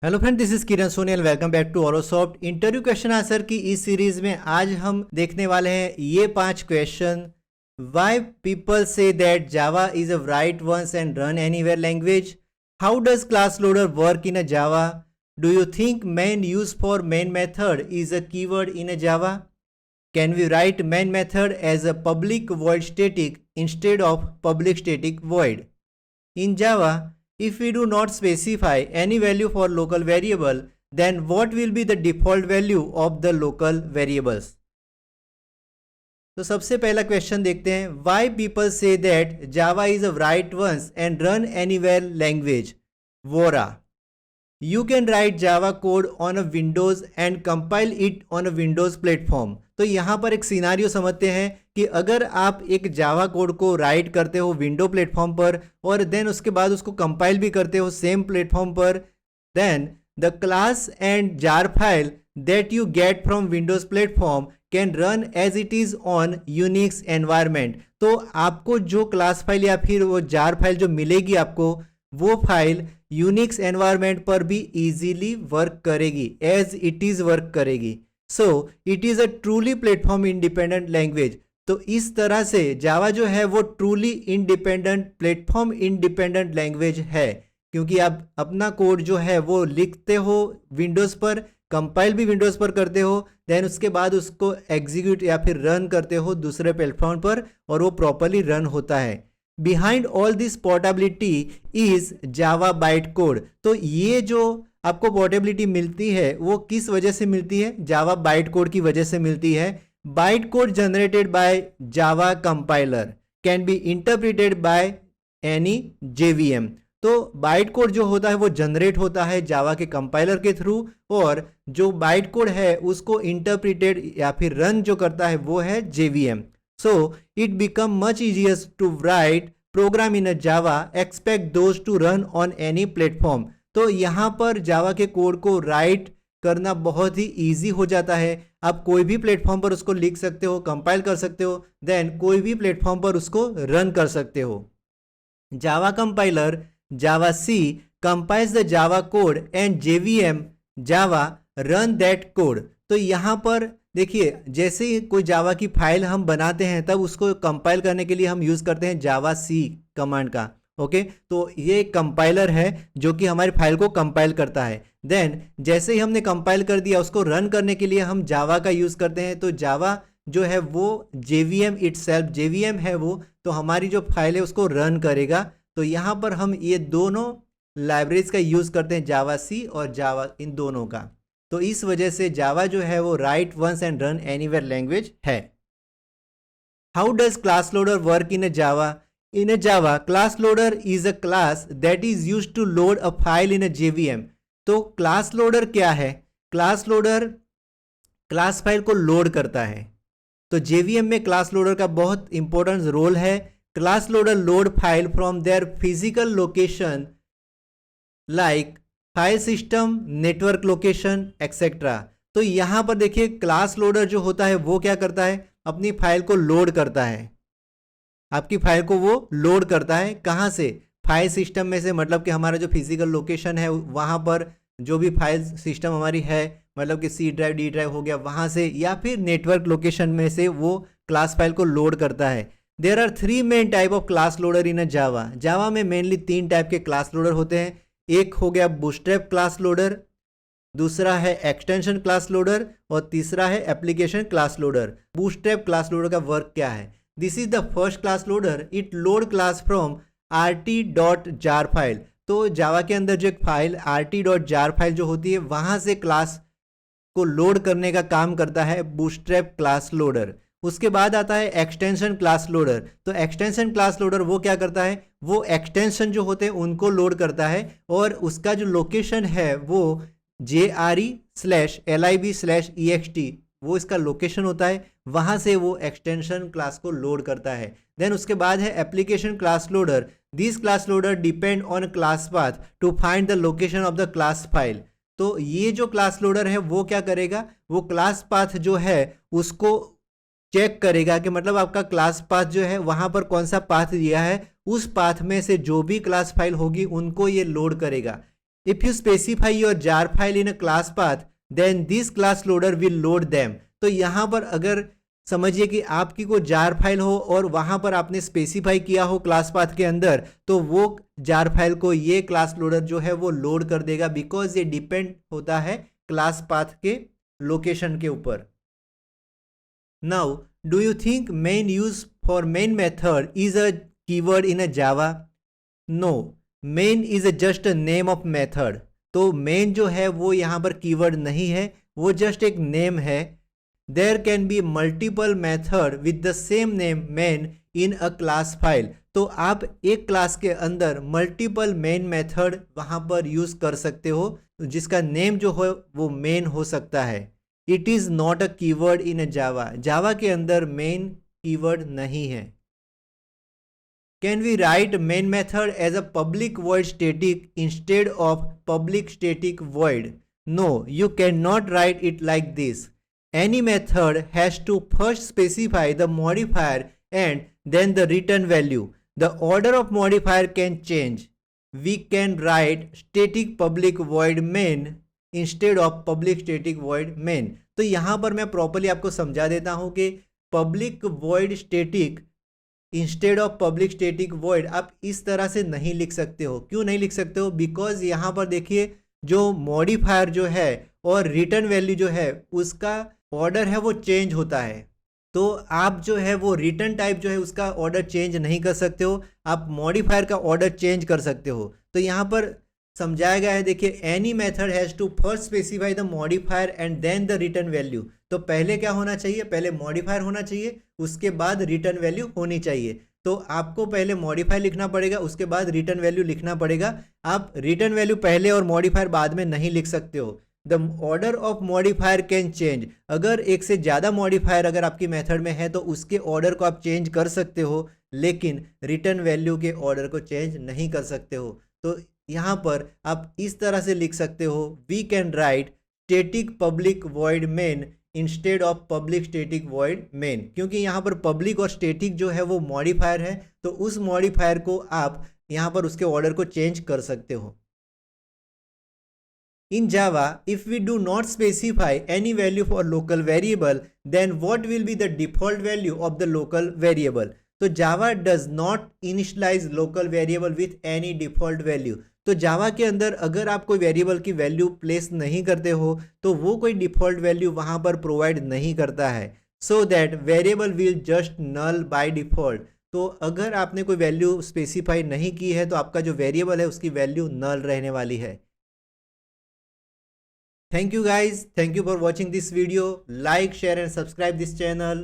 Hello friend, this is Kiran Soni and welcome back to Aurosoft. Interview question answer की इस series में आज हम देखने वाले हैं ये 5 question. Why people say that Java is a write once and run anywhere language? How does class loader work in a Java? Do you think main use for main method is a keyword in a Java? Can we write main method as a public void static instead of public static void? In Java, if we do not specify any value for local variable, then what will be the default value of the local variables? तो सबसे पहला question देखते हैं, why people say that Java is a write once and run anywhere language? Vora. You can write Java code on a Windows and compile it on a Windows platform. तो यहाँ पर एक scenario समझते हैं कि अगर आप एक जावा कोड को राइट करते हो विंडो प्लेटफॉर्म पर और देन उसके बाद उसको कंपाइल भी करते हो सेम प्लेटफॉर्म पर, then the class and jar file that you get from Windows platform can run as it is on Unix environment. तो आपको जो क्लास फाइल या फिर वो जार फाइल जो मिलेगी आपको, वो फाइल यूनिक्स एनवायरमेंट पर भी इजीली वर्क करेगी, एज इट इज वर्क करेगी। So it is a truly platform independent language. तो इस तरह से जावा जो है वो truly independent platform independent language है, क्योंकि आप अपना कोड जो है वो लिखते हो विंडोज़ पर, कंपाइल भी विंडोज़ पर करते हो, देन उसके बाद उसको एग्जीक्यूट या फिर रन करते हो दूसरे प्लेटफॉर्म पर और वो प्रॉपरली रन होता है। Behind all this portability is Java byte code. तो ये जो आपको पोर्टेबिलिटी मिलती है वो किस वजह से मिलती है? जावा बाइट कोड की वजह से मिलती है। Byte code generated by Java compiler can be interpreted by any JVM. तो बाइट कोड जो होता है वो जनरेट होता है जावा के कंपाइलर के थ्रू, और जो बाइट कोड है उसको इंटरप्रिटेड या फिर रन जो करता है वो है JVM. So it become much easier to write program in a Java, expect those to run on any platform. तो यहाँ पर जावा के कोड को राइट करना बहुत ही ईजी हो जाता है। आप कोई भी प्लेटफॉर्म पर उसको लिख सकते हो, कंपाइल कर सकते हो, देन कोई भी प्लेटफॉर्म पर उसको रन कर सकते हो। Java compiler Java C compiles the Java code and JVM Java run that code. तो यहाँ पर देखिए, जैसे ही कोई जावा की फाइल हम बनाते हैं तब उसको कंपाइल करने के लिए हम यूज़ करते हैं जावा सी कमांड का। ओके, तो ये एक कंपाइलर है जो कि हमारी फाइल को कंपाइल करता है। देन जैसे ही हमने कंपाइल कर दिया उसको रन करने के लिए हम जावा का यूज़ करते हैं। तो जावा जो है वो जेवीएम इटसेल्फ जेवीएम है वो, तो हमारी जो फाइल है उसको रन करेगा। तो यहाँ पर हम ये दोनों लाइब्रेरीज का यूज़ करते हैं, जावा सी और जावा, इन दोनों का। तो इस वजह से जावा जो है वो write once and run anywhere language है। How does class loader work in a Java? In a Java class loader is a class that is used to load a file in a JVM. तो class loader क्या है? Class loader class file को load करता है। तो जेवीएम में class loader का बहुत इंपॉर्टेंट रोल है। Class loader load file from their physical location like file system, network location etcetera. तो यहाँ पर देखिए, क्लास लोडर जो होता है वो क्या करता है? अपनी फाइल को लोड करता है। आपकी फाइल को वो लोड करता है कहाँ से? फाइल सिस्टम में से, मतलब कि हमारा जो फिजिकल लोकेशन है वहाँ पर जो भी फाइल सिस्टम हमारी है, मतलब कि सी ड्राइव, डी ड्राइव हो गया वहाँ से, या फिर नेटवर्क लोकेशन में से वो क्लास फाइल को लोड करता है। There are 3 main type of class loader in a Java. Java में मेनली 3 टाइप के क्लास लोडर होते हैं। एक हो गया बूटस्ट्रैप क्लास लोडर, दूसरा है एक्सटेंशन क्लास लोडर, और तीसरा है application class loader. Bootstrap class loader का वर्क क्या है? This is the first class loader, it load class from rt.jar file. तो जावा के अंदर जो एक फाइल rt.jar फाइल जो होती है वहां से क्लास को लोड करने का काम करता है बूटस्ट्रैप क्लास लोडर। उसके बाद आता है एक्सटेंशन क्लास लोडर। तो एक्सटेंशन क्लास लोडर वो क्या करता है? वो एक्सटेंशन जो होते हैं उनको लोड करता है, और उसका जो लोकेशन है वो JRE/LIB/EXT, वो इसका लोकेशन होता है, वहाँ से वो एक्सटेंशन क्लास को लोड करता है। देन उसके बाद है application class loader. This class loader depend on class path to find the location of the class file. तो ये जो क्लास लोडर है वो क्या करेगा? वो क्लास पाथ जो है उसको चेक करेगा कि मतलब आपका क्लास पाथ जो है वहाँ पर कौन सा पाथ दिया है, उस पाथ में से जो भी क्लास फाइल होगी उनको ये लोड करेगा। If you specify your jar file in a class path then this class loader will load them. तो यहाँ पर अगर समझिए कि आपकी कोई जार फाइल हो और वहां पर आपने स्पेसिफाई किया हो क्लास पाथ के अंदर, तो वो जार फाइल को ये क्लास लोडर जो है वो लोड कर देगा, बिकॉज ये डिपेंड होता है क्लास पाथ के लोकेशन के ऊपर। Now do you think main use for main method is a keyword in a Java? No, main is just a name of method. तो मेन जो है वो यहाँ पर कीवर्ड नहीं है, वो जस्ट एक नेम है। There can be multiple method with the same name main in a class file. तो आप एक क्लास के अंदर मल्टीपल मेन मेथड वहाँ पर यूज कर सकते हो, जिसका नेम जो हो वो मेन हो सकता है। It is not a keyword in a Java. Java के अंदर मेन कीवर्ड नहीं है। Can we write main method as a public void static instead of public static void? No, you cannot write it like this. Any method has to first specify the modifier and then the return value. The order of modifier can change. We can write static public void main instead of public static void main. तो यहाँ पर मैं properly आपको समझा देता हूँ कि public void static instead of public static void आप इस तरह से नहीं लिख सकते हो। क्यों नहीं लिख सकते हो? बिकॉज यहाँ पर देखिए जो मॉडिफायर जो है और रिटर्न वैल्यू जो है उसका ऑर्डर है वो चेंज होता है। तो आप जो है वो रिटर्न टाइप जो है उसका ऑर्डर चेंज नहीं कर सकते हो, आप मॉडिफायर का ऑर्डर चेंज कर सकते हो। तो यहाँ पर समझाया गया है, देखिए any method has to first specify the modifier and then the return value. तो पहले क्या होना चाहिए? पहले मॉडिफायर होना चाहिए, उसके बाद रिटर्न वैल्यू होनी चाहिए। तो आपको पहले मॉडिफायर लिखना पड़ेगा, उसके बाद रिटर्न वैल्यू लिखना पड़ेगा। आप रिटर्न वैल्यू पहले और मॉडिफायर बाद में नहीं लिख सकते हो। The order of modifier can change. अगर एक से ज़्यादा मॉडिफायर अगर आपकी मेथड में है तो उसके ऑर्डर को आप चेंज कर सकते हो, लेकिन रिटर्न वैल्यू के ऑर्डर को चेंज नहीं कर सकते हो। तो यहाँ पर आप इस तरह से लिख सकते हो, we can write static public void main instead of public static void main. क्योंकि यहाँ पर पब्लिक और स्टैटिक जो है वो मॉडिफायर है, तो उस मॉडिफायर को आप यहाँ पर उसके ऑर्डर को चेंज कर सकते हो। In Java, if we do not specify any value for local variable, then what will be the default value of the local variable? तो Java does not initialize local variable with any default value. तो Java के अंदर अगर आप कोई variable की value place नहीं करते हो तो वो कोई डिफॉल्ट वैल्यू वहाँ पर प्रोवाइड नहीं करता है, so that variable will just null by default. तो अगर आपने कोई वैल्यू स्पेसिफाई नहीं की है तो आपका जो वेरिएबल है उसकी वैल्यू नल रहने वाली है। Thank you guys. Thank you for watching this video. Like, share and subscribe this channel.